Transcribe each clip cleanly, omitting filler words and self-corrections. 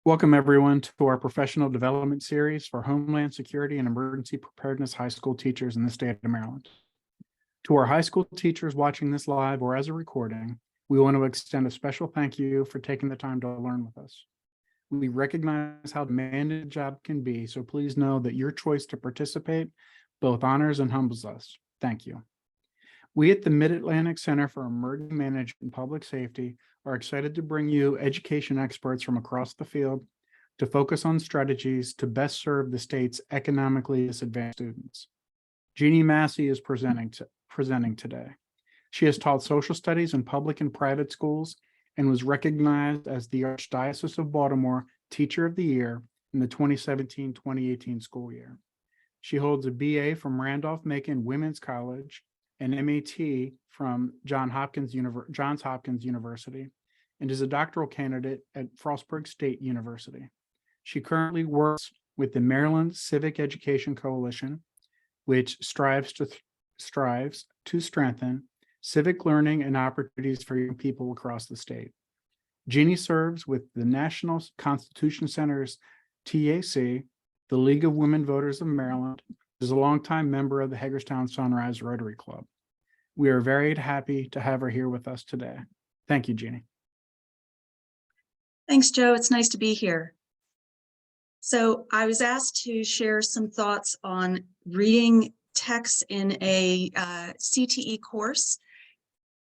Welcome everyone to our professional development series for Homeland Security and Emergency Preparedness high school teachers in the state of Maryland. To our high school teachers watching this live or as a recording, we want to extend a special thank you for taking the time to learn with us. We recognize how demanding the job can be, so please know that your choice to participate both honors and humbles us. Thank you. We at the Mid-Atlantic Center for Emergency Management and Public Safety are excited to bring you education experts from across the field to focus on strategies to best serve the state's economically disadvantaged students. Genie Massey is presenting today. She has taught social studies in public and private schools and was recognized as the Archdiocese of Baltimore Teacher of the Year in the 2017-2018 school year. She holds a BA from Randolph-Macon Women's College, an MAT from Johns Hopkins University, and is a doctoral candidate at Frostburg State University. She currently works with the Maryland Civic Education Coalition, which strives to strengthen civic learning and opportunities for young people across the state. Jeannie serves with the National Constitution Center's TAC, the League of Women Voters of Maryland, is a longtime member of the Hagerstown Sunrise Rotary Club. We are very happy to have her here with us today. Thank you, Jeannie. Thanks, Joe. It's nice to be here. So I was asked to share some thoughts on reading text in a CTE course.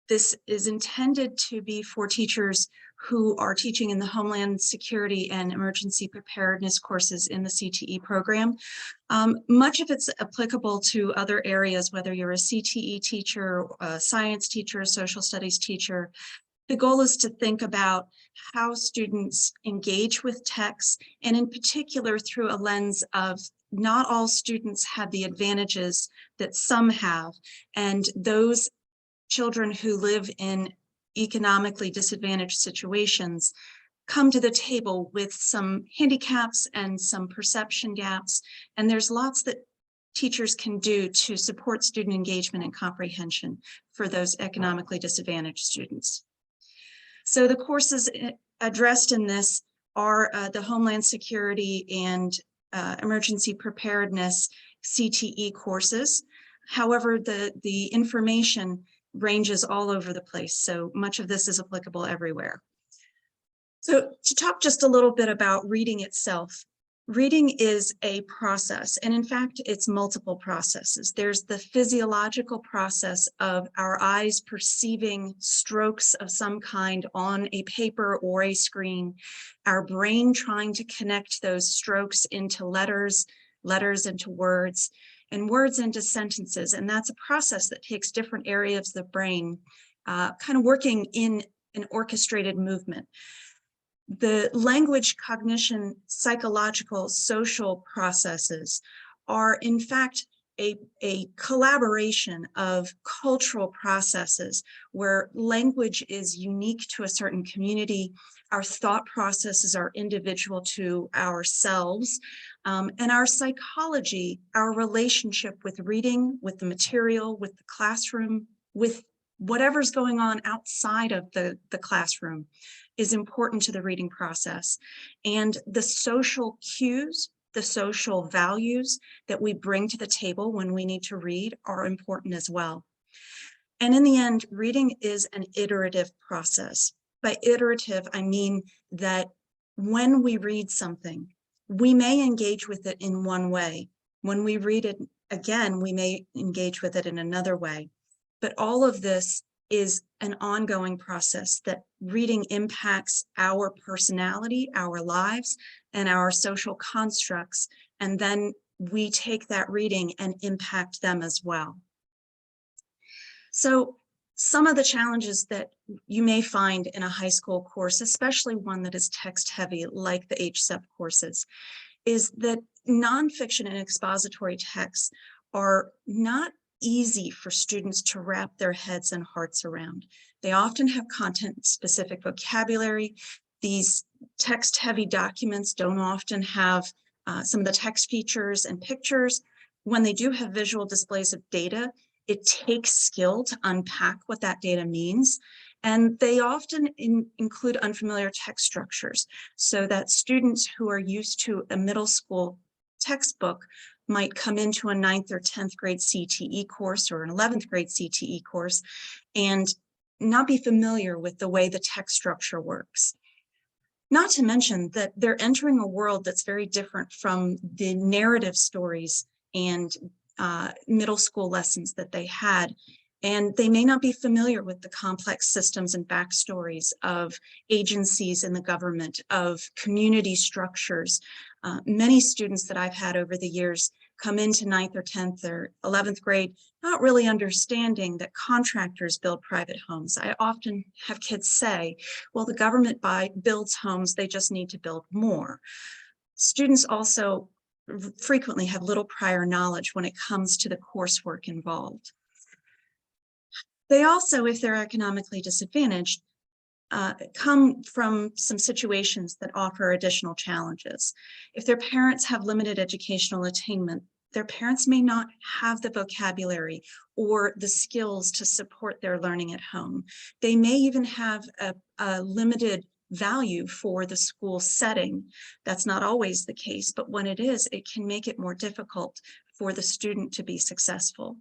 This is intended to be for teachers who are teaching in the Homeland Security and Emergency Preparedness courses in the CTE program. Much of it's applicable to other areas, whether you're a CTE teacher, a science teacher, a social studies teacher. The goal is to think about how students engage with text, and in particular through a lens of not all students have the advantages that some have, and those children who live in economically disadvantaged situations come to the table with some handicaps and some perception gaps. And there's lots that teachers can do to support student engagement and comprehension for those economically disadvantaged students. So the courses addressed in this are the Homeland Security and Emergency Preparedness CTE courses. However, the information ranges all over the place, so much of this is applicable everywhere. So to talk just a little bit about reading itself, reading is a process, and in fact, it's multiple processes. There's the physiological process of our eyes perceiving strokes of some kind on a paper or a screen, our brain trying to connect those strokes into letters, letters into words, and words into sentences. And that's a process that takes different areas of the brain kind of working in an orchestrated movement. The language, cognition, psychological, social processes are in fact a collaboration of cultural processes where language is unique to a certain community. Our thought processes are individual to ourselves, and our psychology, our relationship with reading, with the material, with the classroom, with whatever's going on outside of the classroom is important to the reading process. And the social cues, the social values that we bring to the table when we need to read are important as well. And in the end, reading is an iterative process. By iterative, I mean that when we read something, we may engage with it in one way. When we read it again, we may engage with it in another way. But all of this is an ongoing process that reading impacts our personality, our lives, and our social constructs. And then we take that reading and impact them as well. So some of the challenges that you may find in a high school course, especially one that is text heavy like the HSEP courses, is that nonfiction and expository texts are not easy for students to wrap their heads and hearts around. They often have content-specific vocabulary. These text-heavy documents don't often have some of the text features and pictures. When they do have visual displays of data, it takes skill to unpack what that data means. And they often include unfamiliar text structures, so that students who are used to a middle school textbook might come into a 9th or 10th grade CTE course or an 11th grade CTE course and not be familiar with the way the text structure works. Not to mention that they're entering a world that's very different from the narrative stories and middle school lessons that they had. And they may not be familiar with the complex systems and backstories of agencies in the government, of community structures. Many students that I've had over the years come into 9th or 10th or 11th grade not really understanding that contractors build private homes. I often have kids say, well, the government builds homes, they just need to build more. Students also frequently have little prior knowledge when it comes to the coursework involved. They also, if they're economically disadvantaged, come from some situations that offer additional challenges. If their parents have limited educational attainment, their parents may not have the vocabulary or the skills to support their learning at home. They may even have a limited value for the school setting. That's not always the case, but when it is, it can make it more difficult for the student to be successful.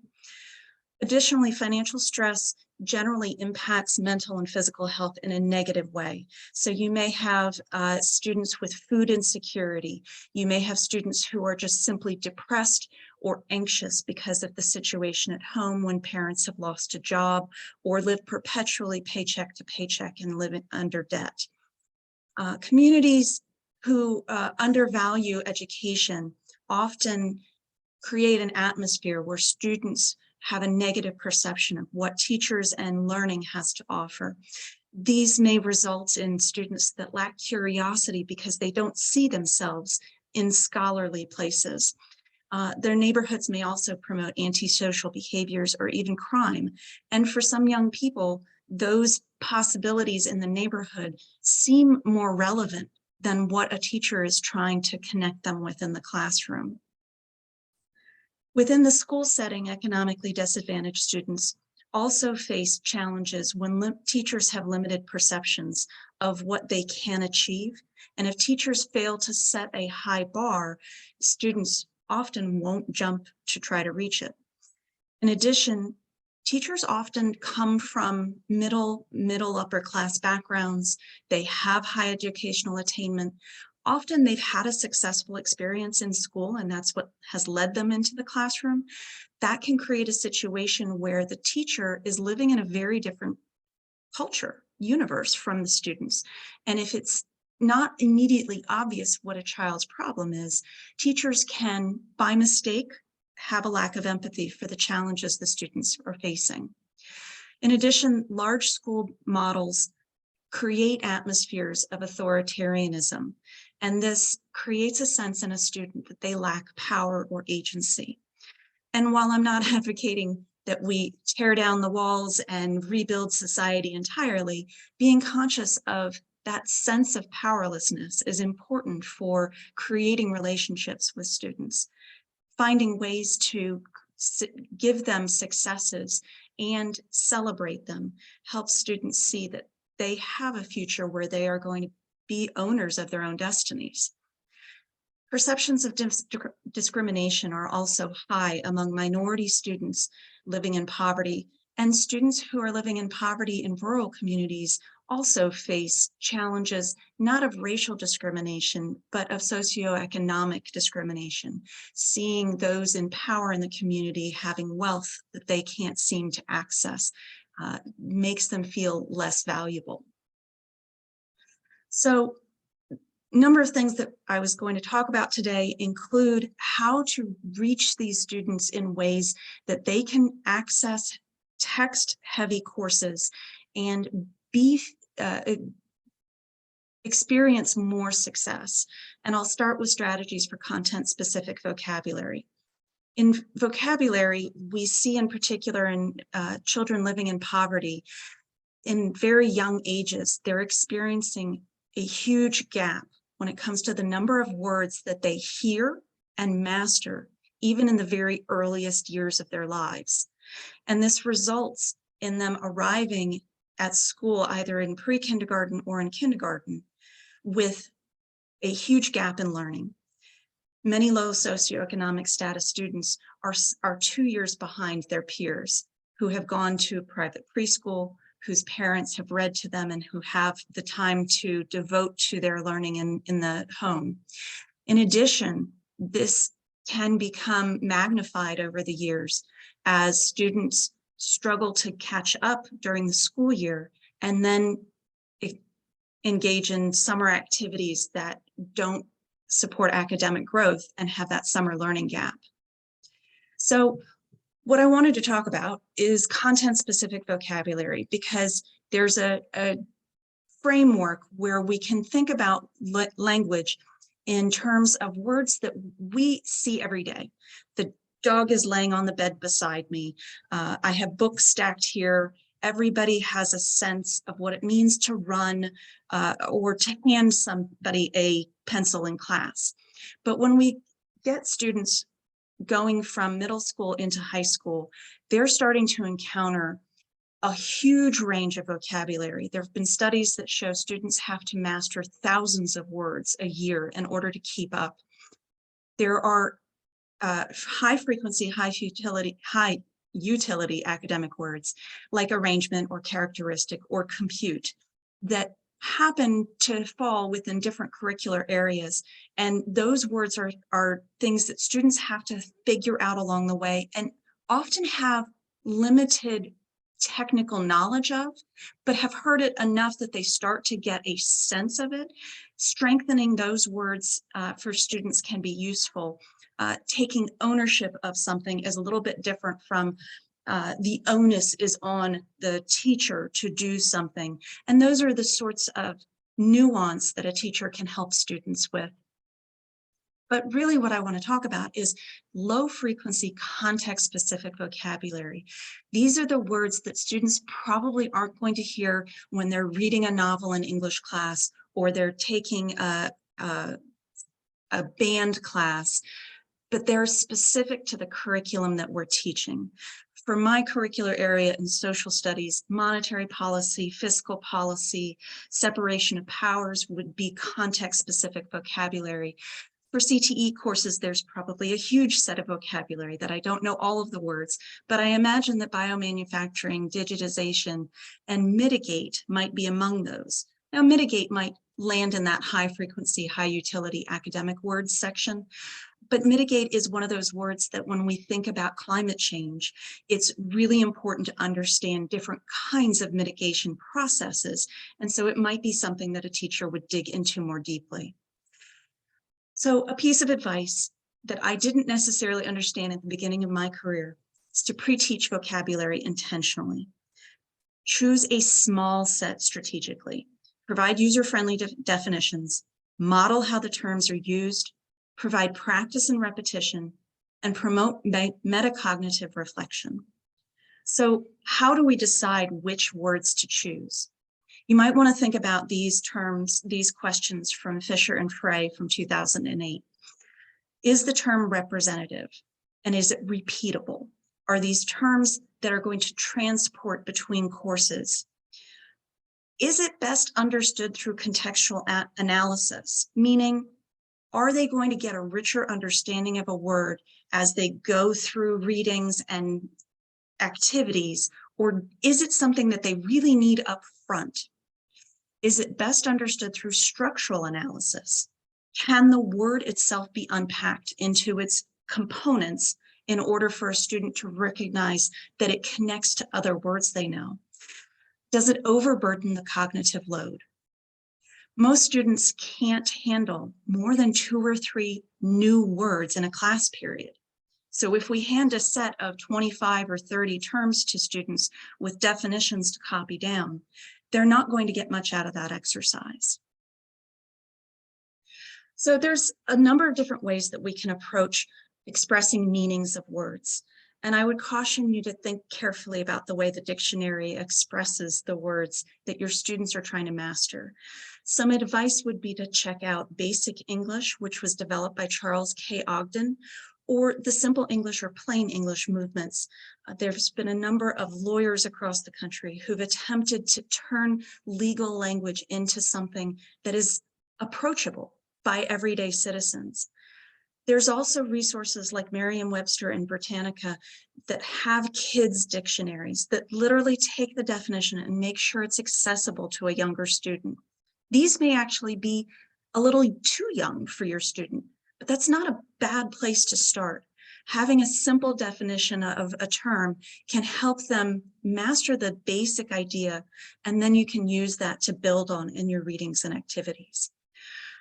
Additionally, financial stress generally impacts mental and physical health in a negative way. So you may have students with food insecurity. You may have students who are just simply depressed or anxious because of the situation at home when parents have lost a job or live perpetually paycheck to paycheck and live under debt. Communities who undervalue education often create an atmosphere where students have a negative perception of what teachers and learning has to offer. These may result in students that lack curiosity because they don't see themselves in scholarly places. Their neighborhoods may also promote antisocial behaviors or even crime. And for some young people, those possibilities in the neighborhood seem more relevant than what a teacher is trying to connect them with in the classroom. Within the school setting, economically disadvantaged students also face challenges when teachers have limited perceptions of what they can achieve. And if teachers fail to set a high bar, students often won't jump to try to reach it. In addition, teachers often come from middle upper class backgrounds. They have high educational attainment. Often they've had a successful experience in school, and that's what has led them into the classroom. That can create a situation where the teacher is living in a very different culture, universe from the students. And if it's not immediately obvious what a child's problem is, teachers can, by mistake, have a lack of empathy for the challenges the students are facing. In addition, large school models create atmospheres of authoritarianism, and this creates a sense in a student that they lack power or agency. And while I'm not advocating that we tear down the walls and rebuild society entirely, being conscious of that sense of powerlessness is important for creating relationships with students, finding ways to give them successes and celebrate them, helps students see that they have a future where they are going to be owners of their own destinies. Perceptions of discrimination are also high among minority students living in poverty, and students who are living in poverty in rural communities also face challenges not of racial discrimination, but of socioeconomic discrimination, seeing those in power in the community having wealth that they can't seem to access makes them feel less valuable. So a number of things that I was going to talk about today include how to reach these students in ways that they can access text-heavy courses and experience more success. And I'll start with strategies for content-specific vocabulary. In vocabulary, we see in particular in children living in poverty, in very young ages, they're experiencing a huge gap when it comes to the number of words that they hear and master, even in the very earliest years of their lives. And this results in them arriving at school, either in pre-kindergarten or in kindergarten, with a huge gap in learning. Many low socioeconomic status students are 2 years behind their peers who have gone to private preschool, whose parents have read to them, and who have the time to devote to their learning in the home. In addition, this can become magnified over the years as students struggle to catch up during the school year and then engage in summer activities that don't support academic growth and have that summer learning gap. So what I wanted to talk about is content-specific vocabulary, because there's a framework where we can think about language in terms of words that we see every day. The dog is laying on the bed beside me. I have books stacked here. Everybody has a sense of what it means to run or to hand somebody a pencil in class. But when we get students going from middle school into high school, they're starting to encounter a huge range of vocabulary. There have been studies that show students have to master thousands of words a year in order to keep up. There are high frequency, high utility academic words like arrangement or characteristic or compute that happen to fall within different curricular areas. And those words are things that students have to figure out along the way and often have limited technical knowledge of, but have heard it enough that they start to get a sense of it. Strengthening those words for students can be useful. Taking ownership of something is a little bit different from the onus is on the teacher to do something. And those are the sorts of nuance that a teacher can help students with. But really what I want to talk about is low frequency context-specific vocabulary. These are the words that students probably aren't going to hear when they're reading a novel in English class or they're taking a band class, but they're specific to the curriculum that we're teaching. For my curricular area in social studies, monetary policy, fiscal policy, separation of powers would be context-specific vocabulary. For CTE courses, there's probably a huge set of vocabulary that I don't know all of the words, but I imagine that biomanufacturing, digitization, and mitigate might be among those. Now, mitigate might land in that high frequency, high utility academic words section, but mitigate is one of those words that when we think about climate change, it's really important to understand different kinds of mitigation processes. And so it might be something that a teacher would dig into more deeply. So a piece of advice that I didn't necessarily understand at the beginning of my career is to pre-teach vocabulary intentionally. Choose a small set strategically. Provide user-friendly definitions. Model how the terms are used. Provide practice and repetition. And promote metacognitive reflection. So how do we decide which words to choose? You might want to think about these terms, these questions from Fisher and Frey from 2008. Is the term representative? And is it repeatable? Are these terms that are going to transport between courses? Is it best understood through contextual analysis? Meaning, are they going to get a richer understanding of a word as they go through readings and activities? Or is it something that they really need up front? Is it best understood through structural analysis? Can the word itself be unpacked into its components in order for a student to recognize that it connects to other words they know? Does it overburden the cognitive load? Most students can't handle more than 2 or 3 new words in a class period. So if we hand a set of 25 or 30 terms to students with definitions to copy down, they're not going to get much out of that exercise. So there's a number of different ways that we can approach expressing meanings of words. And I would caution you to think carefully about the way the dictionary expresses the words that your students are trying to master. Some advice would be to check out Basic English, which was developed by Charles K. Ogden, or the simple English or plain English movements. There's been a number of lawyers across the country who've attempted to turn legal language into something that is approachable by everyday citizens. There's also resources like Merriam-Webster and Britannica that have kids' dictionaries that literally take the definition and make sure it's accessible to a younger student. These may actually be a little too young for your student, but that's not a bad place to start. Having a simple definition of a term can help them master the basic idea, and then you can use that to build on in your readings and activities.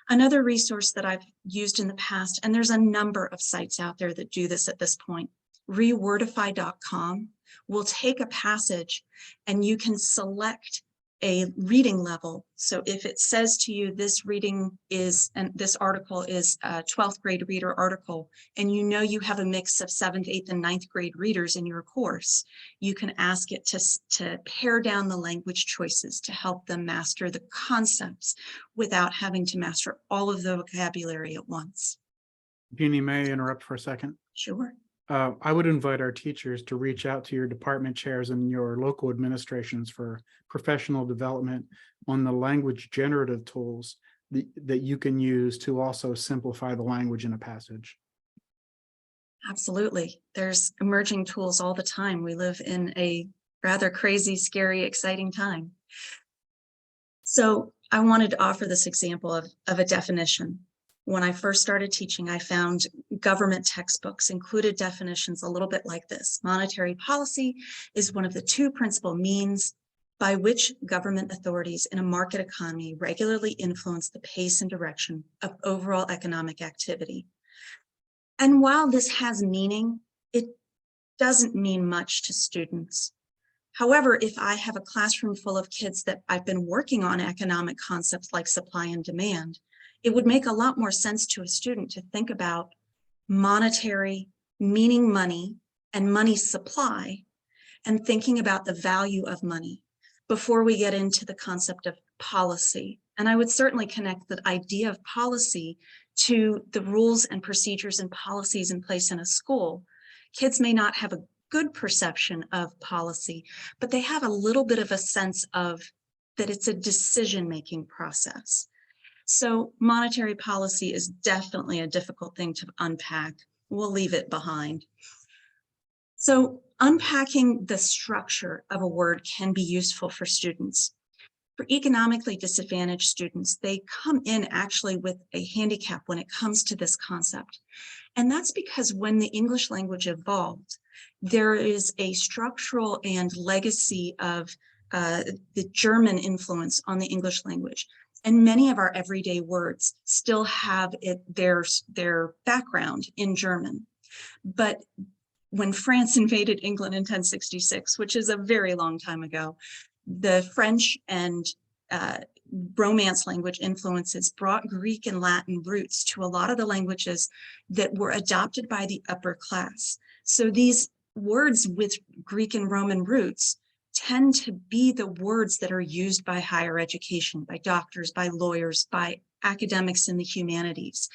Another resource that I've used in the past, and there's a number of sites out there that do this at this point, rewordify.com will take a passage and you can select a reading level. So if it says to you, this reading is, and this article is a 12th grade reader article, and you know you have a mix of 7th, 8th, and 9th grade readers in your course, you can ask it to pare down the language choices to help them master the concepts without having to master all of the vocabulary at once. Jeannie, may I interrupt for a second? Sure. I would invite our teachers to reach out to your department chairs and your local administrations for professional development on the language generative tools that you can use to also simplify the language in a passage. Absolutely. There's emerging tools all the time. We live in a rather crazy, scary, exciting time. So I wanted to offer this example of a definition. When I first started teaching, I found government textbooks included definitions a little bit like this. Monetary policy is one of the two principal means by which government authorities in a market economy regularly influence the pace and direction of overall economic activity. And while this has meaning, it doesn't mean much to students. However, if I have a classroom full of kids that I've been working on economic concepts like supply and demand, it would make a lot more sense to a student to think about monetary, meaning money, and money supply, and thinking about the value of money before we get into the concept of policy. And I would certainly connect the idea of policy to the rules and procedures and policies in place in a school. Kids may not have a good perception of policy, but they have a little bit of a sense of that it's a decision-making process. So monetary policy is definitely a difficult thing to unpack. We'll leave it behind. So unpacking the structure of a word can be useful for students. For economically disadvantaged students, they come in actually with a handicap when it comes to this concept. And that's because when the English language evolved, there is a structural and legacy of the German influence on the English language. And many of our everyday words still have their background in German. But when France invaded England in 1066, which is a very long time ago, the French and Romance language influences brought Greek and Latin roots to a lot of the languages that were adopted by the upper class. So these words with Greek and Roman roots tend to be the words that are used by higher education, by doctors, by lawyers, by academics in the humanities.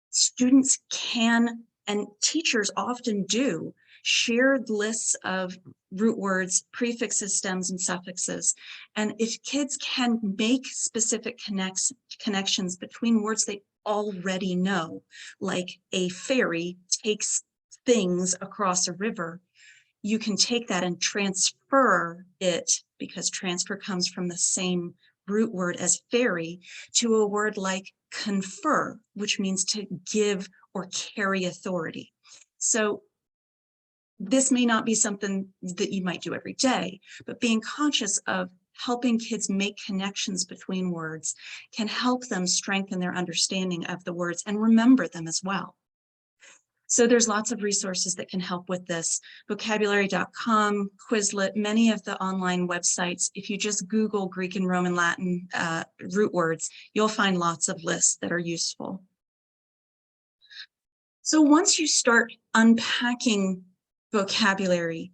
Students can, and teachers often do, share lists of root words, prefixes, stems, and suffixes. And if kids can make specific connections between words they already know, like a ferry takes things across a river, you can take that and transfer it, because transfer comes from the same root word as ferry, to a word like confer, which means to give or carry authority. So this may not be something that you might do every day, but being conscious of helping kids make connections between words can help them strengthen their understanding of the words and remember them as well. So there's lots of resources that can help with this. Vocabulary.com, Quizlet, many of the online websites. If you just Google Greek and Roman Latin root words, you'll find lots of lists that are useful. So once you start unpacking vocabulary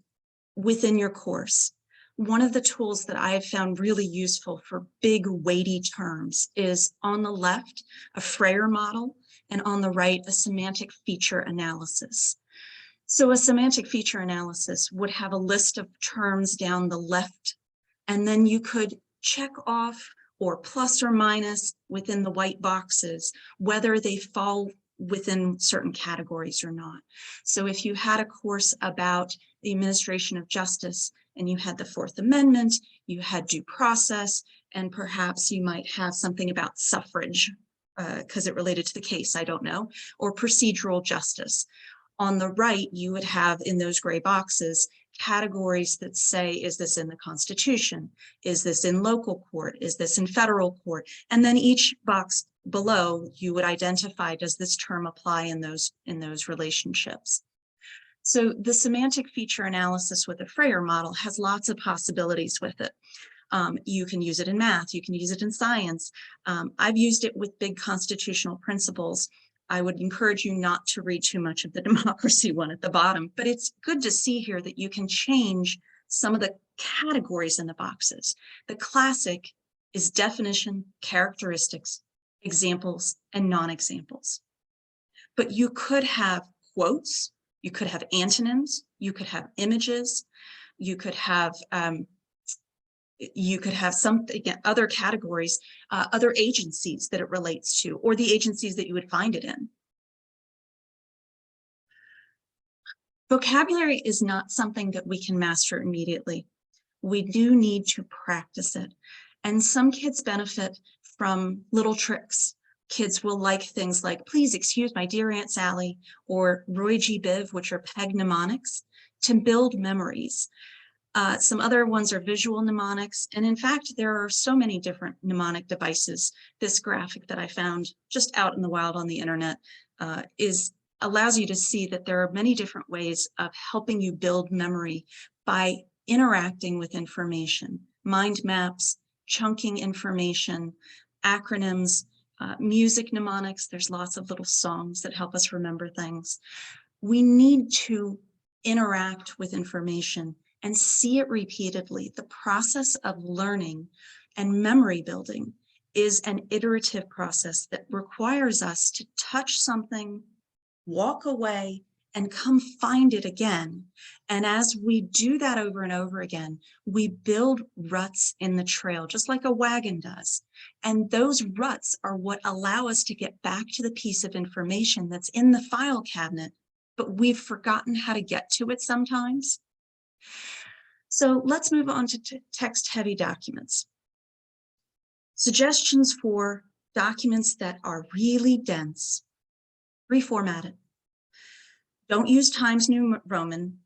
within your course, one of the tools that I have found really useful for big, weighty terms is on the left, a Freyer model. and on the right, a semantic feature analysis. So a semantic feature analysis would have a list of terms down the left, and then you could check off or plus or minus within the white boxes whether they fall within certain categories or not. So if you had a course about the administration of justice and you had the Fourth Amendment, you had due process, and perhaps you might have something about suffrage because it related to the case, I don't know, or procedural justice. On the right, you would have in those gray boxes categories that say, is this in the Constitution? Is this in local court? Is this in federal court? And then each box below, you would identify, does this term apply in those relationships? So the semantic feature analysis with the Freyer model has lots of possibilities with it. You can use it in math, you can use it in science. I've used it with big constitutional principles. I would encourage you not to read too much of the democracy one at the bottom, but it's good to see here that you can change some of the categories in the boxes. The classic is definition, characteristics, examples, and non-examples. But you could have quotes, you could have antonyms, you could have images, you could have some, again, other categories, other agencies that it relates to, or the agencies that you would find it in. Vocabulary is not something that we can master immediately. We do need to practice it. And some kids benefit from little tricks. Kids will like things like, please excuse my dear Aunt Sally, or Roy G. Biv, which are PEG mnemonics, to build memories. Some other ones are visual mnemonics. And in fact, there are so many different mnemonic devices. This graphic that I found just out in the wild on the internet allows you to see that there are many different ways of helping you build memory by interacting with information, mind maps, chunking information, acronyms, music mnemonics. There's lots of little songs that help us remember things. We need to interact with information and see it repeatedly. The process of learning and memory building is an iterative process that requires us to touch something, walk away, and come find it again. And as we do that over and over again, we build ruts in the trail, just like a wagon does. And those ruts are what allow us to get back to the piece of information that's in the file cabinet, but we've forgotten how to get to it sometimes. So let's move on to text-heavy documents. Suggestions for documents that are really dense. Reformat it. Don't use Times New Roman,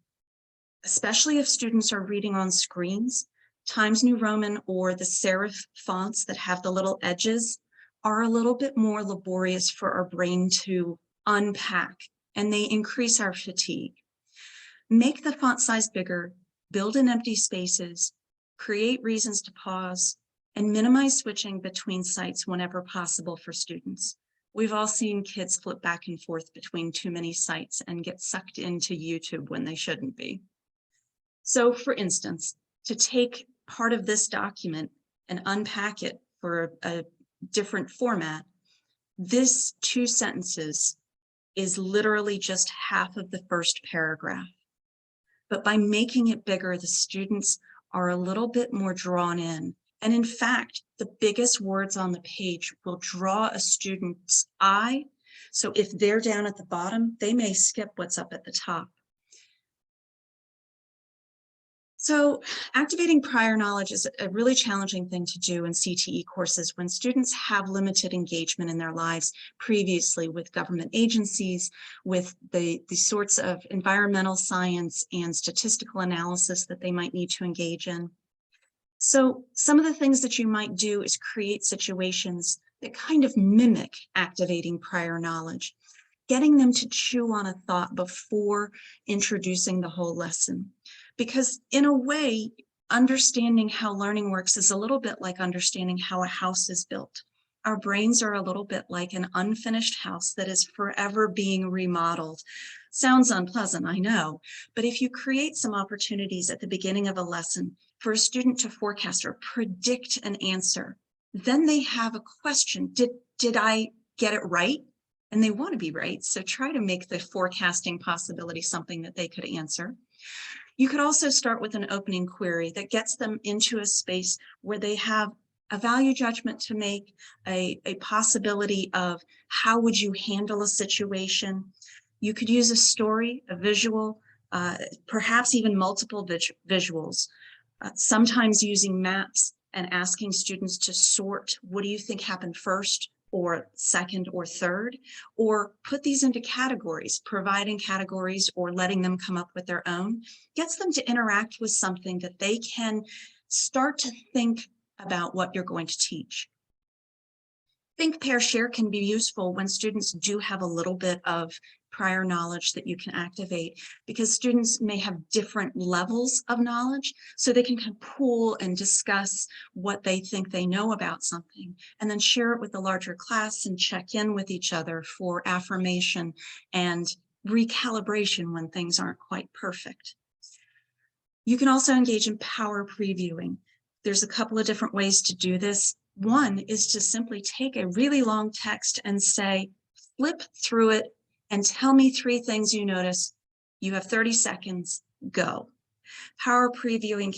especially if students are reading on screens. Times New Roman or the serif fonts that have the little edges are a little bit more laborious for our brain to unpack, and they increase our fatigue. Make the font size bigger, build in empty spaces, create reasons to pause, and minimize switching between sites whenever possible for students. We've all seen kids flip back and forth between too many sites and get sucked into YouTube when they shouldn't be. So for instance, to take part of this document and unpack it for a different format, this 2 sentences is literally just half of the first paragraph. But by making it bigger, the students are a little bit more drawn in. And in fact, the biggest words on the page will draw a student's eye. So if they're down at the bottom, they may skip what's up at the top. So activating prior knowledge is a really challenging thing to do in CTE courses when students have limited engagement in their lives previously with government agencies, with the sorts of environmental science and statistical analysis that they might need to engage in. So some of the things that you might do is create situations that kind of mimic activating prior knowledge, getting them to chew on a thought before introducing the whole lesson. Because in a way, understanding how learning works is a little bit like understanding how a house is built. Our brains are a little bit like an unfinished house that is forever being remodeled. Sounds unpleasant, I know, but if you create some opportunities at the beginning of a lesson for a student to forecast or predict an answer, then they have a question. Did I get it right? and they want to be right. So try to make the forecasting possibility something that they could answer. You could also start with an opening query that gets them into a space where they have a value judgment to make, a possibility of how would you handle a situation. You could use a story, a visual, perhaps even multiple visuals, sometimes using maps and asking students to sort, what do you think happened first or second or third, or put these into categories, providing categories or letting them come up with their own, gets them to interact with something that they can start to think about what you're going to teach. Think, pair, share can be useful when students do have a little bit of prior knowledge that you can activate, because students may have different levels of knowledge, so they can kind of pool and discuss what they think they know about something, and then share it with the larger class and check in with each other for affirmation and recalibration when things aren't quite perfect. You can also engage in power previewing. There's a couple of different ways to do this. One is to simply take a really long text and say, flip through it and tell me 3 things you notice. You have 30 seconds, go. Power previewing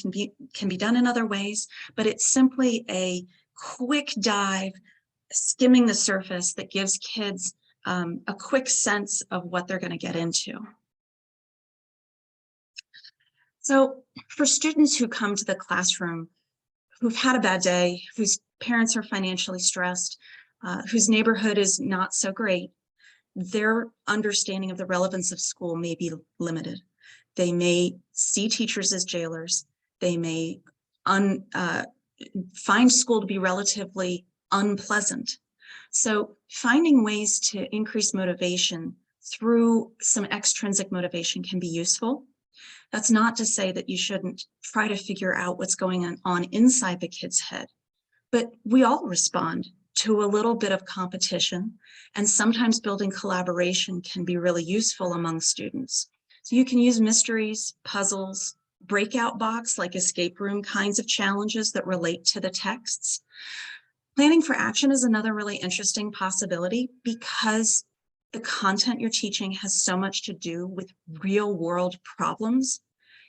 can be done in other ways, but it's simply a quick dive, skimming the surface that gives kids a quick sense of what they're going to get into. So for students who come to the classroom who've had a bad day, whose parents are financially stressed, whose neighborhood is not so great, their understanding of the relevance of school may be limited. They may see teachers as jailers. They may find school to be relatively unpleasant. So finding ways to increase motivation through some extrinsic motivation can be useful. That's not to say that you shouldn't try to figure out what's going on inside the kid's head, but we all respond to a little bit of competition, and sometimes building collaboration can be really useful among students. So you can use mysteries, puzzles, breakout box like escape room kinds of challenges that relate to the texts. Planning for action is another really interesting possibility, because the content you're teaching has so much to do with real world problems.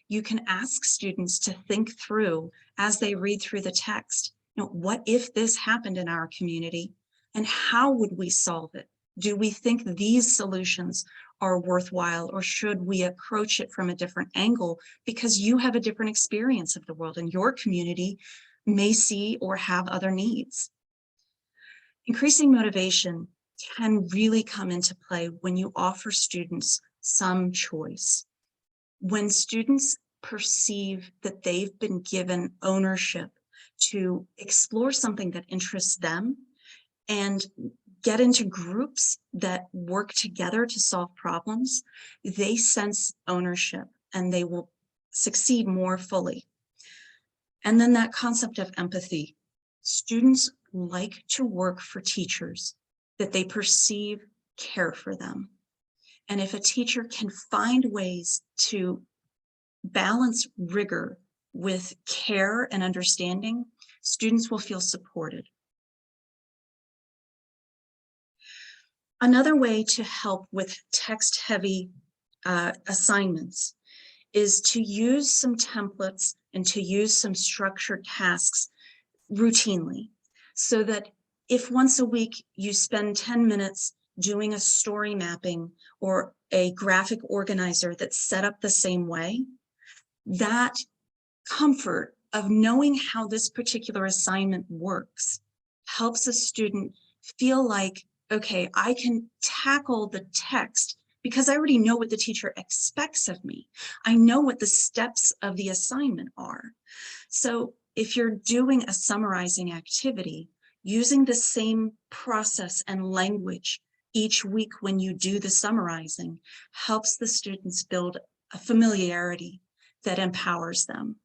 You can ask students to think through, as they read through the text, what if this happened in our community, and how would we solve it? Do we think these solutions are worthwhile, or should we approach it from a different angle, because you have a different experience of the world and your community may see or have other needs? Increasing motivation can really come into play when you offer students some choice. When students perceive that they've been given ownership to explore something that interests them and get into groups that work together to solve problems, they sense ownership and they will succeed more fully. And then that concept of empathy. Students like to work for teachers that they perceive care for them. And if a teacher can find ways to balance rigor with care and understanding, students will feel supported. Another way to help with text-heavy assignments is to use some templates and to use some structured tasks routinely, so that if once a week you spend 10 minutes doing a story mapping or a graphic organizer that's set up the same way, that comfort of knowing how this particular assignment works helps a student feel like, okay, I can tackle the text because I already know what the teacher expects of me. I know what the steps of the assignment are. So if you're doing a summarizing activity, using the same process and language each week when you do the summarizing helps the students build a familiarity that empowers them.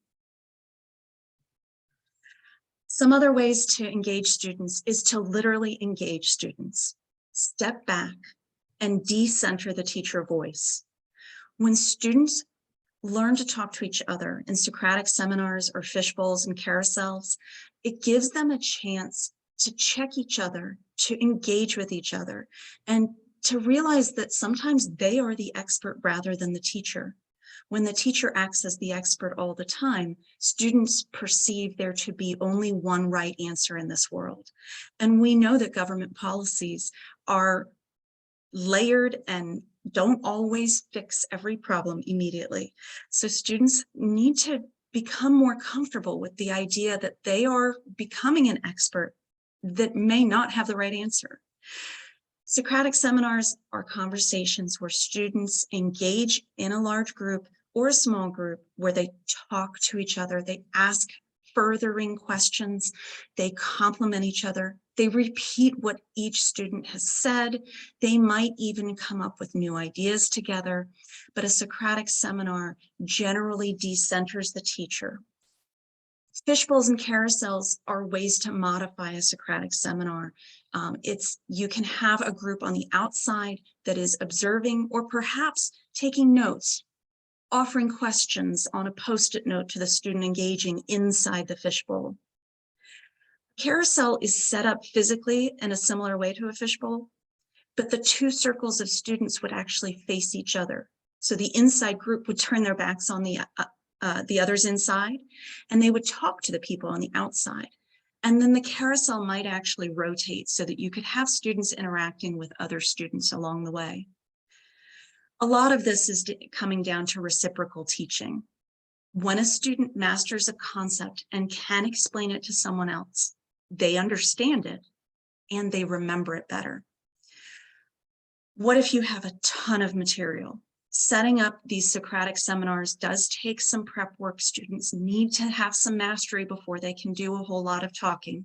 Some other ways to engage students is to literally engage students. Step back and decenter the teacher voice. When students learn to talk to each other in Socratic seminars or fishbowls and carousels, it gives them a chance to check each other, to engage with each other, and to realize that sometimes they are the expert rather than the teacher. When the teacher acts as the expert all the time, students perceive there to be only one right answer in this world. And we know that government policies are layered and don't always fix every problem immediately. So students need to become more comfortable with the idea that they are becoming an expert that may not have the right answer. Socratic seminars are conversations where students engage in a large group or a small group where they talk to each other, they ask furthering questions, they compliment each other, they repeat what each student has said, they might even come up with new ideas together, but a Socratic seminar generally decenters the teacher. Fishbowls and carousels are ways to modify a Socratic seminar. You can have a group on the outside that is observing or perhaps taking notes, offering questions on a Post-it note to the student engaging inside the fishbowl. Carousel is set up physically in a similar way to a fishbowl, but the two circles of students would actually face each other. So the inside group would turn their backs on the others inside, and they would talk to the people on the outside. And then the carousel might actually rotate so that you could have students interacting with other students along the way. A lot of this is coming down to reciprocal teaching. When a student masters a concept and can explain it to someone else, they understand it and they remember it better. What if you have a ton of material? Setting up these Socratic seminars does take some prep work. Students need to have some mastery before they can do a whole lot of talking.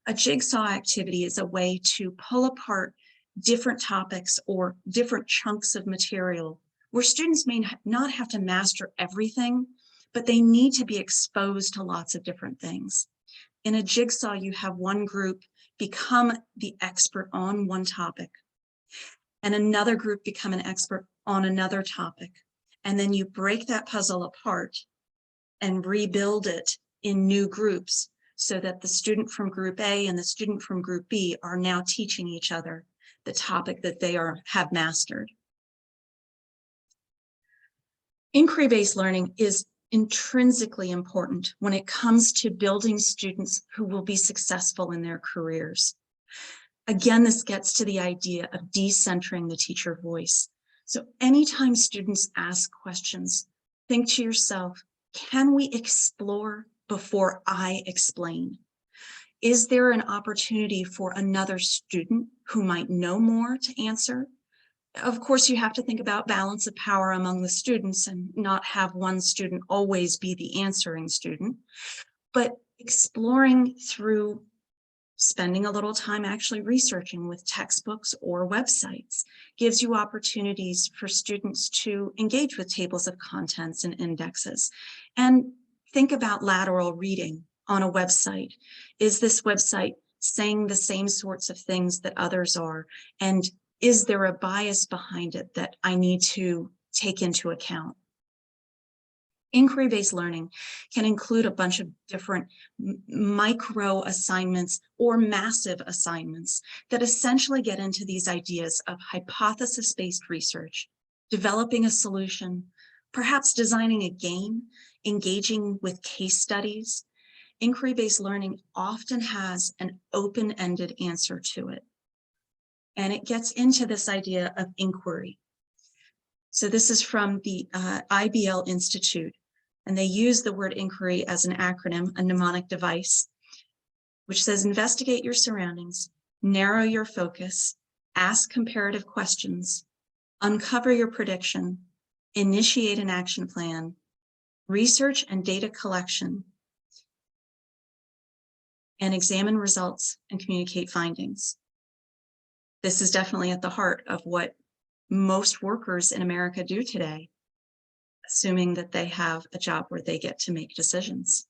A jigsaw activity is a way to pull apart different topics or different chunks of material where students may not have to master everything, but they need to be exposed to lots of different things. In a jigsaw, you have one group become the expert on one topic, and another group become an expert on another topic. And then you break that puzzle apart and rebuild it in new groups so that the student from group A and the student from group B are now teaching each other the topic that they have mastered. Inquiry-based learning is intrinsically important when it comes to building students who will be successful in their careers. Again, this gets to the idea of decentering the teacher voice. So anytime students ask questions, think to yourself, can we explore before I explain? Is there an opportunity for another student who might know more to answer? Of course, you have to think about balance of power among the students and not have one student always be the answering student, but exploring through spending a little time actually researching with textbooks or websites gives you opportunities for students to engage with tables of contents and indexes. And think about lateral reading on a website. Is this website saying the same sorts of things that others are? And is there a bias behind it that I need to take into account? Inquiry-based learning can include a bunch of different micro assignments or massive assignments that essentially get into these ideas of hypothesis-based research, developing a solution, perhaps designing a game, engaging with case studies. Inquiry-based learning often has an open-ended answer to it. And it gets into this idea of inquiry. So this is from the IBL Institute, and they use the word inquiry as an acronym, a mnemonic device, which says investigate your surroundings, narrow your focus, ask comparative questions, uncover your prediction, initiate an action plan, research and data collection, and examine results and communicate findings. This is definitely at the heart of what most workers in America do today, assuming that they have a job where they get to make decisions.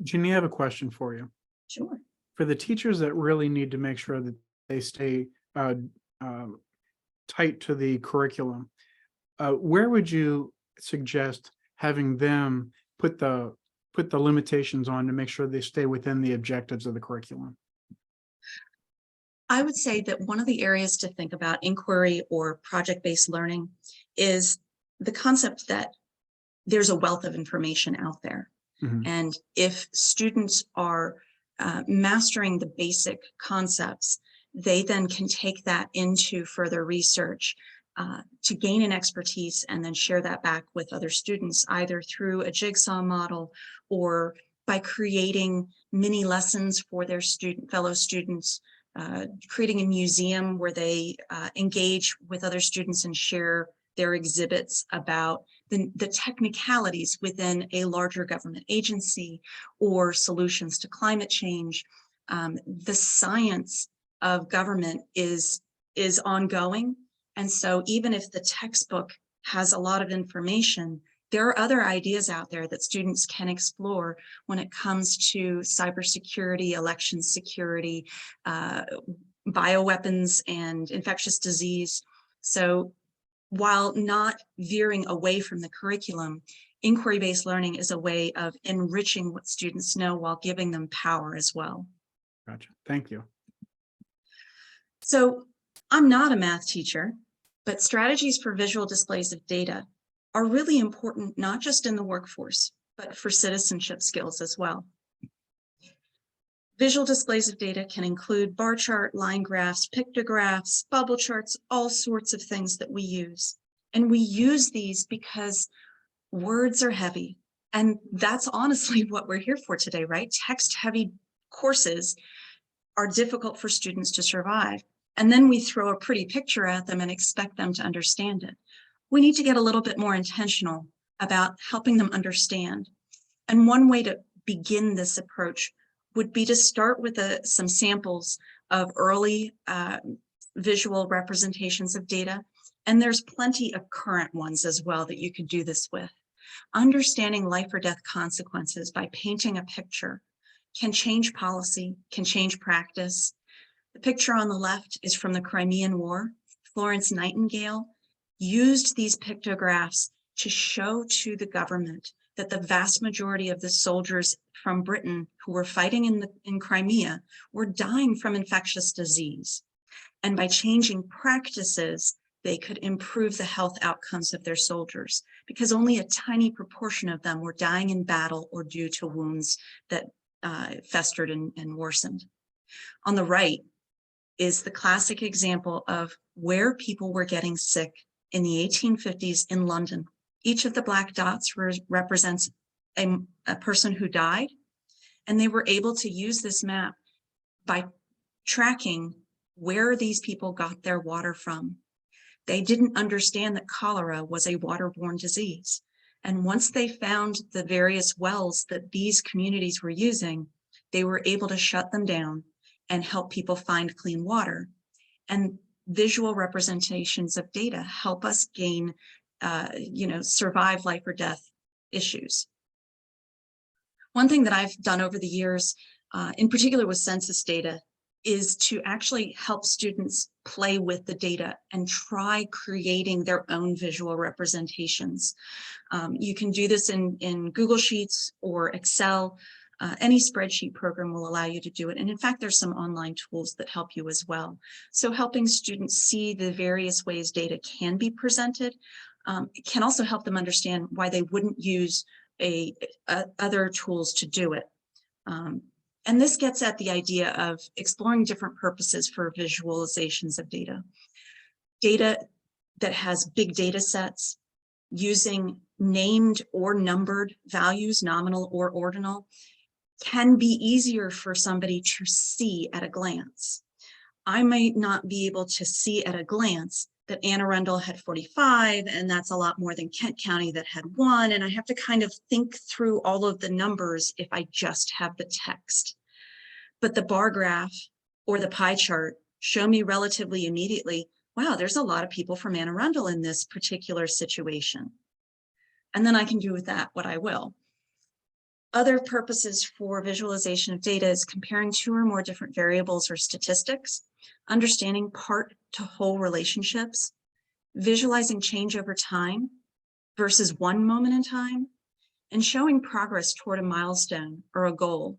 Ginny, I have a question for you. Sure. For the teachers that really need to make sure that they stay tight to the curriculum, where would you suggest having them put the limitations on to make sure they stay within the objectives of the curriculum? I would say that one of the areas to think about inquiry or project-based learning is the concept that there's a wealth of information out there. Mhm. And if students are mastering the basic concepts, they then can take that into further research to gain an expertise and then share that back with other students, either through a jigsaw model or by creating mini lessons for their fellow students, creating a museum where they engage with other students and share their exhibits about the technicalities within a larger government agency or solutions to climate change. The science of government is ongoing. And so even if the textbook has a lot of information, there are other ideas out there that students can explore when it comes to cybersecurity, election security, bioweapons, and infectious disease. So while not veering away from the curriculum, inquiry-based learning is a way of enriching what students know while giving them power as well. Gotcha. Thank you. So I'm not a math teacher, but strategies for visual displays of data are really important, not just in the workforce, but for citizenship skills as well. Visual displays of data can include bar chart, line graphs, pictographs, bubble charts, all sorts of things that we use. And we use these because words are heavy. And that's honestly what we're here for today, right? Text-heavy courses are difficult for students to survive. And then we throw a pretty picture at them and expect them to understand it. We need to get a little bit more intentional about helping them understand. And one way to begin this approach would be to start with some samples of early visual representations of data. And there's plenty of current ones as well that you could do this with. Understanding life or death consequences by painting a picture can change policy, can change practice. The picture on the left is from the Crimean War. Florence Nightingale used these pictographs to show to the government that the vast majority of the soldiers from Britain who were fighting in Crimea were dying from infectious disease. And by changing practices, they could improve the health outcomes of their soldiers, because only a tiny proportion of them were dying in battle or due to wounds that festered and worsened. On the right is the classic example of where people were getting sick in the 1850s in London. Each of the black dots represents a person who died, and they were able to use this map by tracking where these people got their water from. They didn't understand that cholera was a waterborne disease. And once they found the various wells that these communities were using, they were able to shut them down and help people find clean water. And visual representations of data help us gain, survive life or death issues. One thing that I've done over the years, in particular with census data, is to actually help students play with the data and try creating their own visual representations. You can do this in Google Sheets or Excel. Any spreadsheet program will allow you to do it. And in fact, there's some online tools that help you as well. So helping students see the various ways data can be presented can also help them understand why they wouldn't use other tools to do it. And this gets at the idea of exploring different purposes for visualizations of data. Data that has big data sets, using named or numbered values, nominal or ordinal, can be easier for somebody to see at a glance. I might not be able to see at a glance that Anne Arundel had 45, and that's a lot more than Kent County that had 1, and I have to kind of think through all of the numbers if I just have the text. But the bar graph or the pie chart show me relatively immediately, wow, there's a lot of people from Anne Arundel in this particular situation. And then I can do with that what I will. Other purposes for visualization of data is comparing 2 or more different variables or statistics, understanding part to whole relationships, visualizing change over time versus one moment in time, and showing progress toward a milestone or a goal.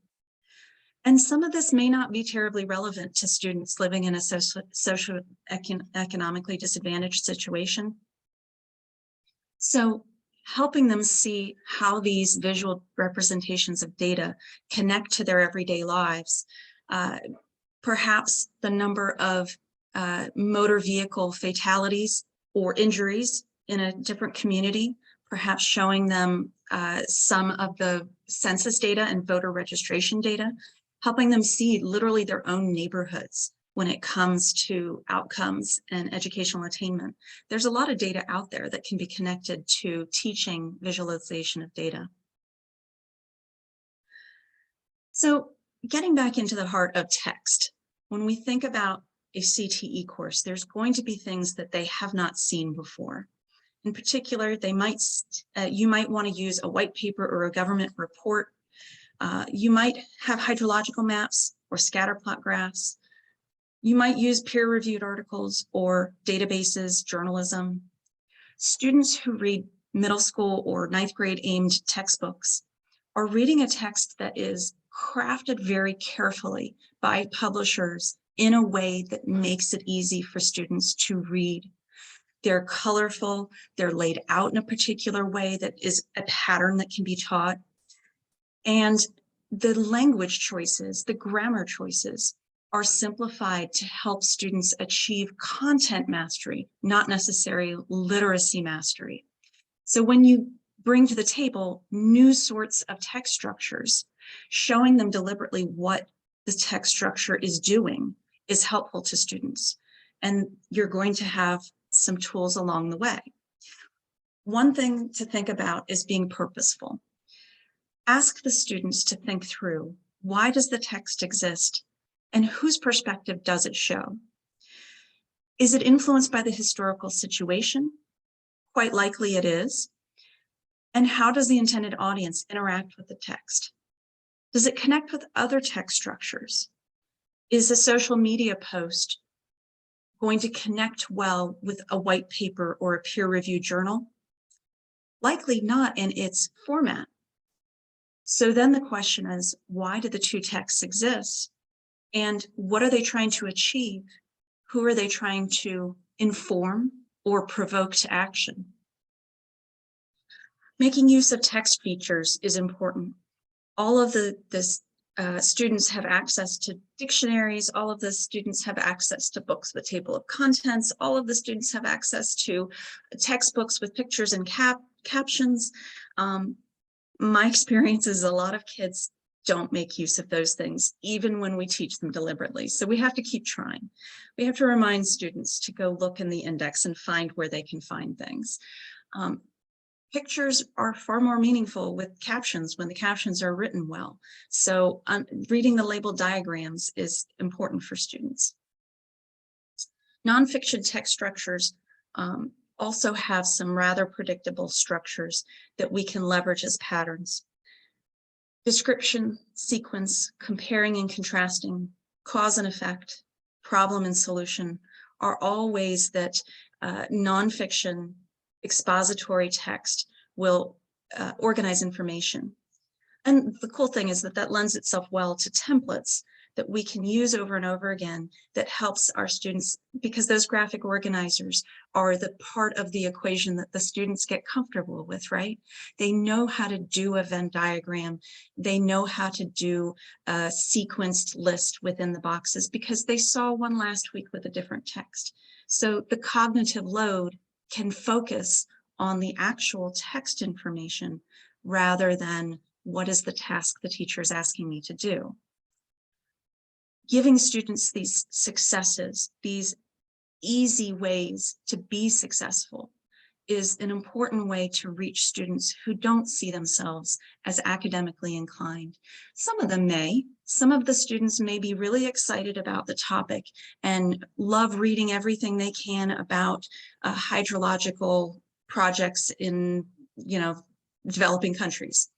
And some of this may not be terribly relevant to students living in a economically disadvantaged situation. So helping them see how these visual representations of data connect to their everyday lives. Perhaps the number of motor vehicle fatalities or injuries in a different community, perhaps showing them some of the census data and voter registration data, helping them see literally their own neighborhoods when it comes to outcomes and educational attainment. There's a lot of data out there that can be connected to teaching visualization of data. So getting back into the heart of text, when we think about a CTE course, there's going to be things that they have not seen before. In particular, you might want to use a white paper or a government report. You might have hydrological maps or scatter plot graphs. You might use peer-reviewed articles or databases, journalism. Students who read middle school or ninth grade aimed textbooks are reading a text that is crafted very carefully by publishers in a way that makes it easy for students to read. They're colorful, they're laid out in a particular way that is a pattern that can be taught. And the language choices, the grammar choices are simplified to help students achieve content mastery, not necessarily literacy mastery. So when you bring to the table new sorts of text structures, showing them deliberately what the text structure is doing is helpful to students. And you're going to have some tools along the way. One thing to think about is being purposeful. Ask the students to think through, why does the text exist and whose perspective does it show? Is it influenced by the historical situation? Quite likely it is. And how does the intended audience interact with the text? Does it connect with other text structures? Is a social media post going to connect well with a white paper or a peer-reviewed journal? Likely not in its format. So then the question is, why do the two texts exist? And what are they trying to achieve? Who are they trying to inform or provoke to action? Making use of text features is important. All of the students have access to dictionaries. All of the students have access to books with a table of contents. All of the students have access to textbooks with pictures and captions. My experience is a lot of kids don't make use of those things, even when we teach them deliberately. So we have to keep trying. We have to remind students to go look in the index and find where they can find things. Pictures are far more meaningful with captions when the captions are written well. So reading the labeled diagrams is important for students. Nonfiction text structures also have some rather predictable structures that we can leverage as patterns. Description, sequence, comparing and contrasting, cause and effect, problem and solution are all ways that nonfiction expository text will organize information. And the cool thing is that that lends itself well to templates that we can use over and over again that helps our students, because those graphic organizers are the part of the equation that the students get comfortable with, right? They know how to do a Venn diagram. They know how to do a sequenced list within the boxes because they saw one last week with a different text. So the cognitive load can focus on the actual text information rather than what is the task the teacher is asking me to do. Giving students these successes, these easy ways to be successful, is an important way to reach students who don't see themselves as academically inclined. Some of them may. Some of the students may be really excited about the topic and love reading everything they can about hydrological projects in, developing countries.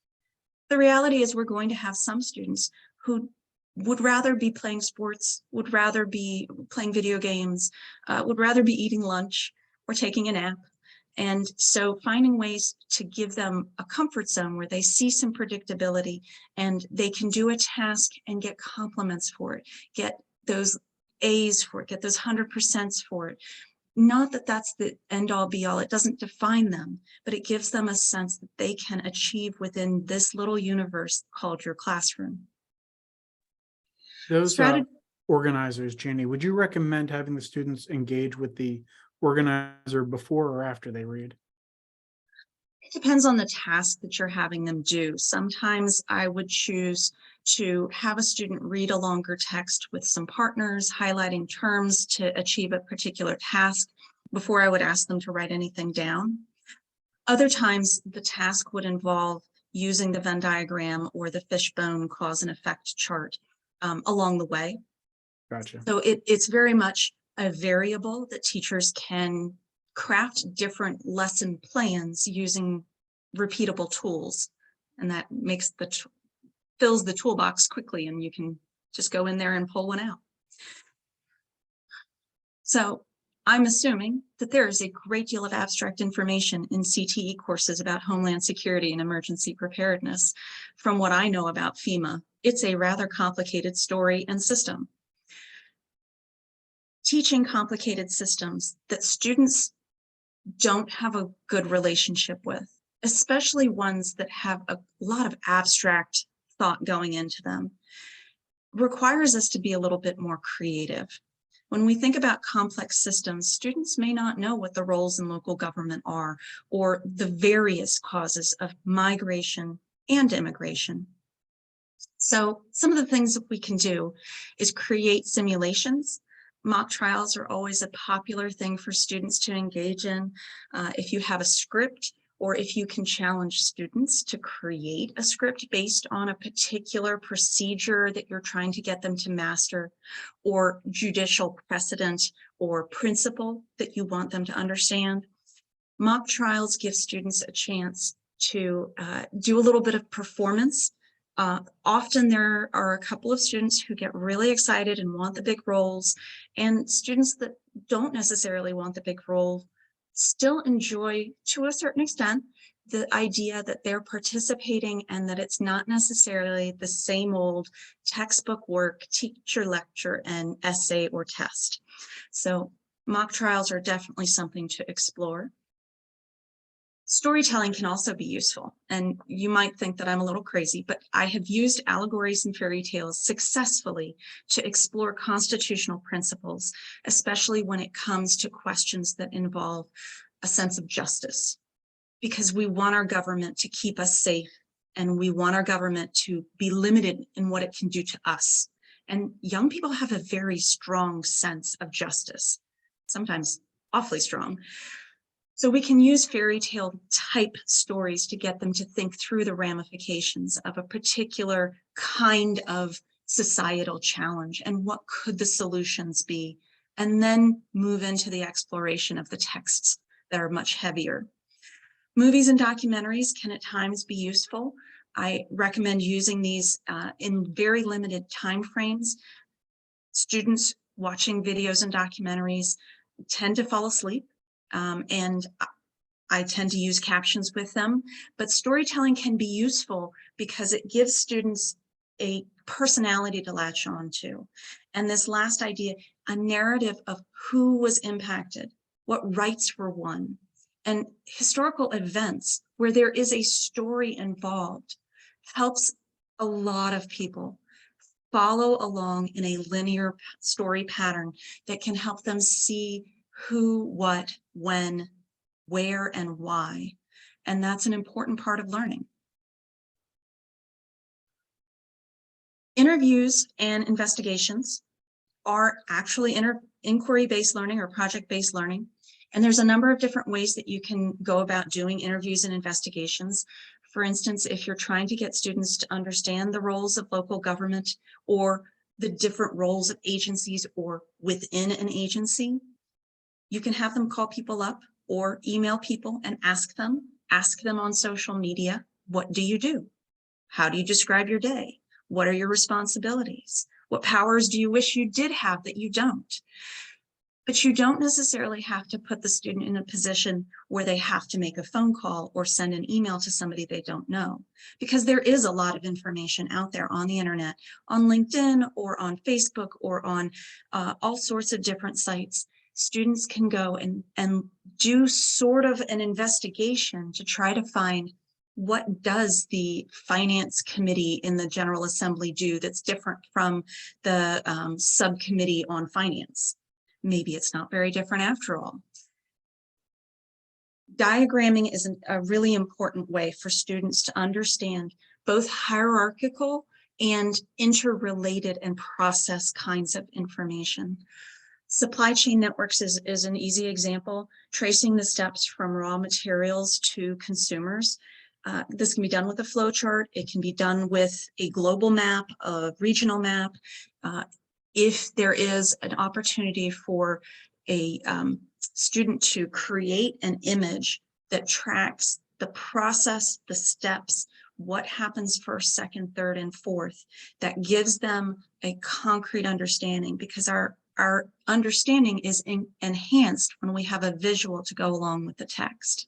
The reality is we're going to have some students who would rather be playing sports, would rather be playing video games, would rather be eating lunch or taking a nap. And so finding ways to give them a comfort zone where they see some predictability and they can do a task and get compliments for it, get those A's for it, get those 100% for it. Not that that's the end all be all, it doesn't define them, but it gives them a sense that they can achieve within this little universe called your classroom. Those organizers, Jenny, would you recommend having the students engage with the organizer before or after they read? It depends on the task that you're having them do. Sometimes I would choose to have a student read a longer text with some partners, highlighting terms to achieve a particular task before I would ask them to write anything down. Other times the task would involve using the Venn diagram or the fishbone cause and effect chart along the way. Gotcha. So it's very much a variable that teachers can craft different lesson plans using repeatable tools, and that makes fills the toolbox quickly, and you can just go in there and pull one out. So I'm assuming that there is a great deal of abstract information in CTE courses about Homeland Security and emergency preparedness. From what I know about FEMA, it's a rather complicated story and system. Teaching complicated systems that students don't have a good relationship with, especially ones that have a lot of abstract thought going into them, requires us to be a little bit more creative. When we think about complex systems, students may not know what the roles in local government are or the various causes of migration and immigration. So some of the things that we can do is create simulations. Mock trials are always a popular thing for students to engage in. If you have a script, or if you can challenge students to create a script based on a particular procedure that you're trying to get them to master, or judicial precedent or principle that you want them to understand. Mock trials give students a chance to do a little bit of performance. Often there are a couple of students who get really excited and want the big roles, and students that don't necessarily want the big role still enjoy, to a certain extent, the idea that they're participating and that it's not necessarily the same old textbook work, teacher lecture, and essay or test. So mock trials are definitely something to explore. Storytelling can also be useful, and you might think that I'm a little crazy, but I have used allegories and fairy tales successfully to explore constitutional principles, especially when it comes to questions that involve a sense of justice, because we want our government to keep us safe, and we want our government to be limited in what it can do to us. And young people have a very strong sense of justice, sometimes awfully strong. So we can use fairy tale type stories to get them to think through the ramifications of a particular kind of societal challenge and what could the solutions be, and then move into the exploration of the texts that are much heavier. Movies and documentaries can at times be useful. I recommend using these in very limited time frames. Students watching videos and documentaries tend to fall asleep. And I tend to use captions with them, but storytelling can be useful because it gives students a personality to latch on to. And this last idea, a narrative of who was impacted, what rights were won, and historical events where there is a story involved helps a lot of people follow along in a linear story pattern that can help them see who, what, when, where, and why. And that's an important part of learning. Interviews and investigations are actually inquiry-based learning or project-based learning. And there's a number of different ways that you can go about doing interviews and investigations. For instance, if you're trying to get students to understand the roles of local government or the different roles of agencies or within an agency, you can have them call people up or email people and ask them on social media, what do you do? How do you describe your day? What are your responsibilities? What powers do you wish you did have that you don't? But you don't necessarily have to put the student in a position where they have to make a phone call or send an email to somebody they don't know, because there is a lot of information out there on the internet, on LinkedIn or on Facebook or on all sorts of different sites. Students can go and do sort of an investigation to try to find what does the finance committee in the General Assembly do that's different from the subcommittee on finance. Maybe it's not very different after all. Diagramming is a really important way for students to understand both hierarchical and interrelated and process kinds of information. Supply chain networks is an easy example, tracing the steps from raw materials to consumers. This can be done with a flow chart. It can be done with a global map, a regional map. If there is an opportunity for a student to create an image that tracks the process, the steps, what happens first, second, third, and fourth, that gives them a concrete understanding, because our understanding is enhanced when we have a visual to go along with the text.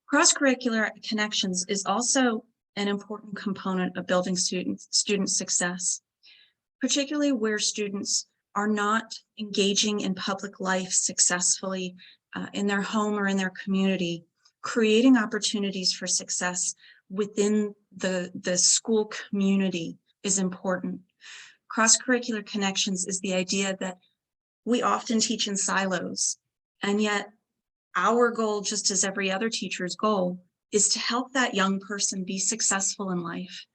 Cross-curricular connections is also an important component of building student success, particularly where students are not engaging in public life successfully in their home or in their community. Creating opportunities for success within the school community is important. Cross-curricular connections is the idea that we often teach in silos, and yet our goal, just as every other teacher's goal, is to help that young person be successful in life.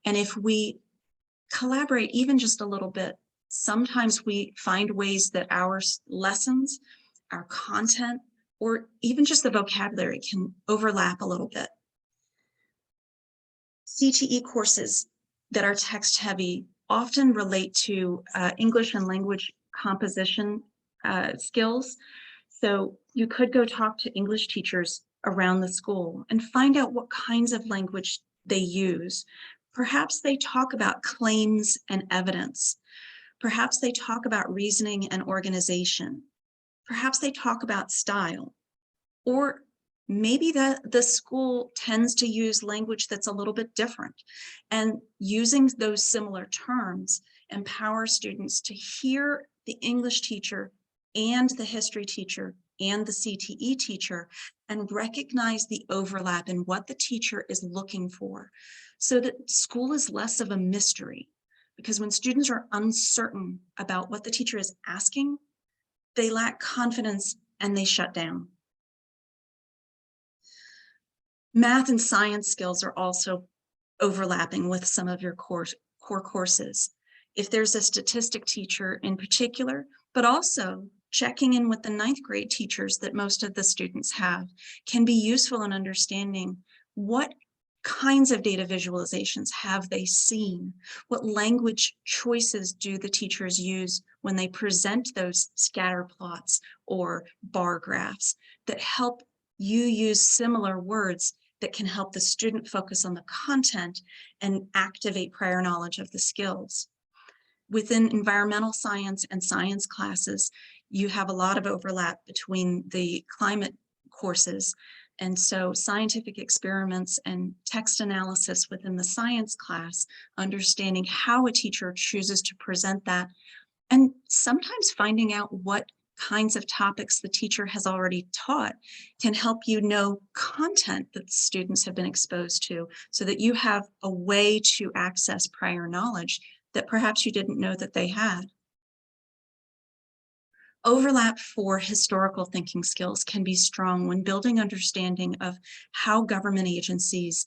And if we collaborate even just a little bit, sometimes we find ways that our lessons, our content, or even just the vocabulary can overlap a little bit. CTE courses that are text heavy often relate to English and language composition skills. So you could go talk to English teachers around the school and find out what kinds of language they use. Perhaps they talk about claims and evidence. Perhaps they talk about reasoning and organization. Perhaps they talk about style. Or maybe the school tends to use language that's a little bit different. And using those similar terms empower students to hear the English teacher and the history teacher and the CTE teacher and recognize the overlap in what the teacher is looking for, so that school is less of a mystery. Because when students are uncertain about what the teacher is asking, they lack confidence and they shut down. Math and science skills are also overlapping with some of your core courses. If there's a statistic teacher in particular, but also checking in with the 9th grade teachers that most of the students have, can be useful in understanding what kinds of data visualizations have they seen? What language choices do the teachers use when they present those scatter plots or bar graphs that help you use similar words that can help the student focus on the content and activate prior knowledge of the skills? Within environmental science and science classes, you have a lot of overlap between the climate courses. And so scientific experiments and text analysis within the science class, understanding how a teacher chooses to present that, and sometimes finding out what kinds of topics the teacher has already taught can help you know content that students have been exposed to, so that you have a way to access prior knowledge that perhaps you didn't know that they had. Overlap for historical thinking skills can be strong when building understanding of how government agencies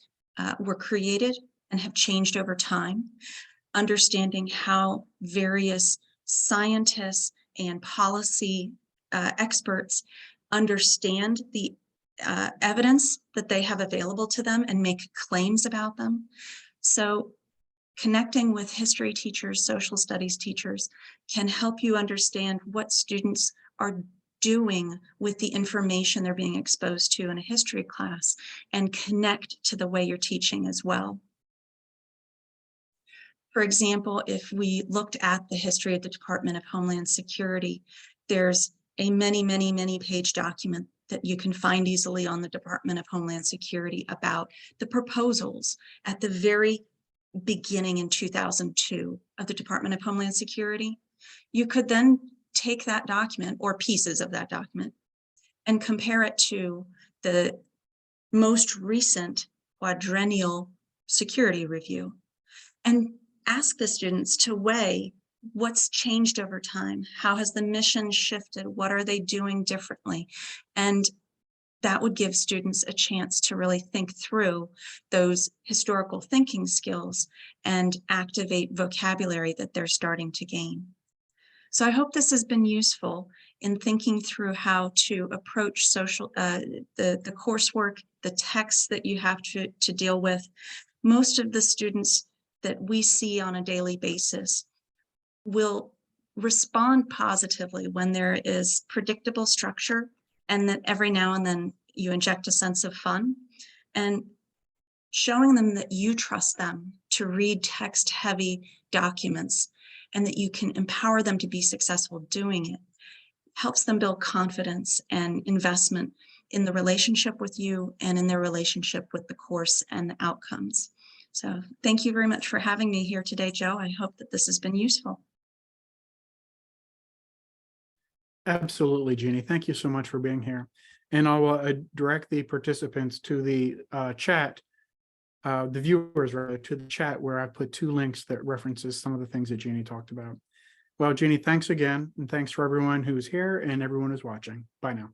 were created and have changed over time, understanding how various scientists and policy experts understand the evidence that they have available to them and make claims about them. So connecting with history teachers, social studies teachers can help you understand what students are doing with the information they're being exposed to in a history class and connect to the way you're teaching as well. For example, if we looked at the history of the Department of Homeland Security, there's a many page document that you can find easily on the Department of Homeland Security about the proposals at the very beginning in 2002 of the Department of Homeland Security. You could then take that document or pieces of that document and compare it to the most recent quadrennial security review and ask the students to weigh what's changed over time. How has the mission shifted? What are they doing differently? And that would give students a chance to really think through those historical thinking skills and activate vocabulary that they're starting to gain. So I hope this has been useful in thinking through how to approach the coursework, the texts that you have to deal with. Most of the students that we see on a daily basis will respond positively when there is predictable structure, and that every now and then you inject a sense of fun, and showing them that you trust them to read text-heavy documents and that you can empower them to be successful doing it helps them build confidence and investment in the relationship with you and in their relationship with the course and the outcomes. So thank you very much for having me here today, Joe. I hope that this has been useful. Absolutely, Jeannie. Thank you so much for being here. And I'll direct the participants to the chat, the viewers rather, to the chat where I put 2 links that references some of the things that Jeannie talked about. Well, Jeannie, thanks again. And thanks for everyone who's here and everyone who's watching. Bye now.